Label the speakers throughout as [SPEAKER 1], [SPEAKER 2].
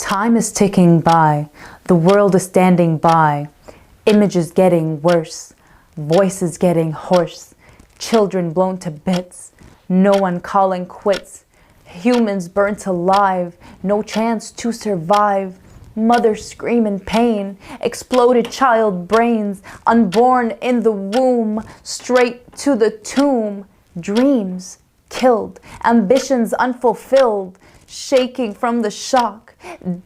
[SPEAKER 1] Time is ticking by, the world is standing by, images getting worse, voices getting hoarse, children blown to bits, no one calling quits, humans burnt alive, no chance to survive, mothers scream in pain, exploded child brains, unborn in the womb, straight to the tomb, dreams killed, ambitions unfulfilled, shaking from the shock,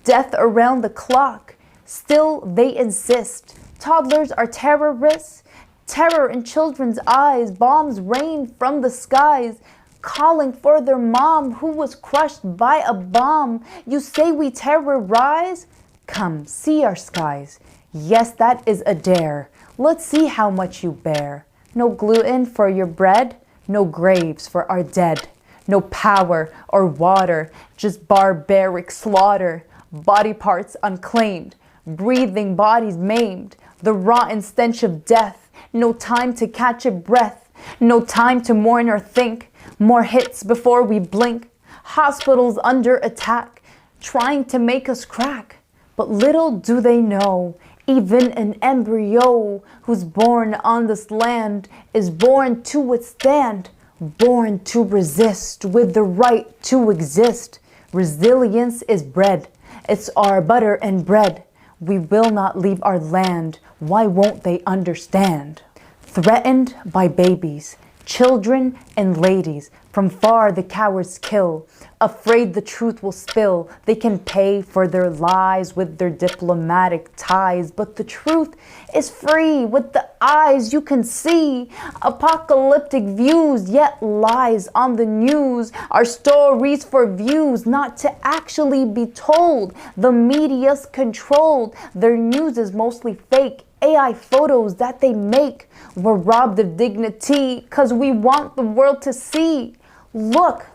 [SPEAKER 1] death around the clock. Still they insist, toddlers are terrorists, terror in children's eyes, bombs rain from the skies, calling for their mom who was crushed by a bomb. You say we terrorize? Come, see our skies. Yes, that is a dare. Let's see how much you bear. No gluten for your bread, no graves for our dead. No power or water, just barbaric slaughter. Body parts unclaimed, breathing bodies maimed. The rotten stench of death. No time to catch a breath. No time to mourn or think. More hits before we blink. Hospitals under attack, trying to make us crack. But little do they know, even an embryo who's born on this land is born to withstand, born to resist with the right to exist. Resilience is bred. It's our butter and bread. We will not leave our land. Why won't they understand? Threatened by babies, children and ladies, from far the cowards kill, afraid the truth will spill. They can pay for their lies with their diplomatic ties, but the truth is free with the eyes you can see. Apocalyptic views, yet lies on the news are stories for views, not to actually be told. The media's controlled, their news is mostly fake. AI photos that they make, we're robbed of dignity cause we want the world to see. Look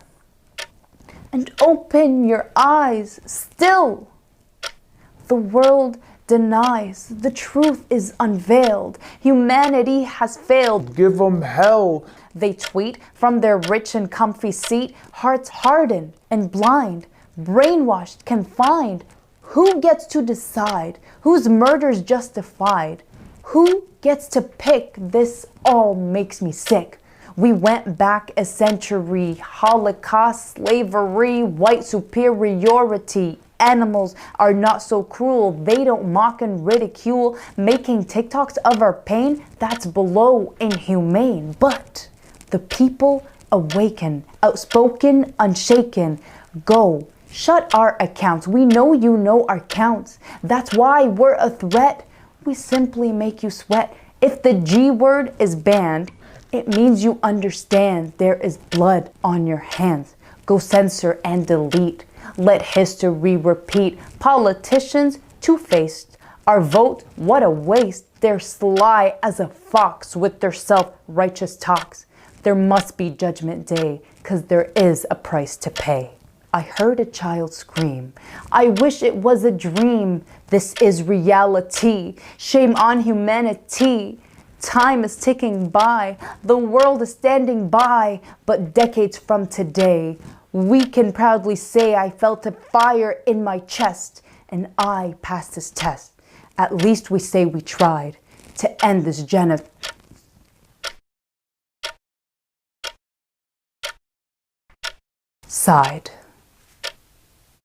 [SPEAKER 1] and open your eyes. Still the world denies, the truth is unveiled, humanity has failed.
[SPEAKER 2] Give them hell,
[SPEAKER 1] they tweet from their rich and comfy seat, hearts hardened and blind, brainwashed, confined. Who gets to decide whose murder's justified? Who gets to pick? This all makes me sick. We went back a century, Holocaust, slavery, white superiority. Animals are not so cruel, they don't mock and ridicule. Making TikToks of our pain, that's below inhumane. But the people awaken, outspoken, unshaken. Go, shut our accounts. We know you know our counts. That's why we're a threat. We simply make you sweat. If the G word is banned, it means you understand there is blood on your hands. Go censor and delete. Let history repeat. Politicians two-faced. Our vote, what a waste. They're sly as a fox with their self-righteous talks. There must be judgment day, cause there is a price to pay. I heard a child scream. I wish it was a dream. This is reality. Shame on humanity. Time is ticking by. The world is standing by. But decades from today, we can proudly say I felt a fire in my chest and I passed this test. At least we say we tried to end this genocide.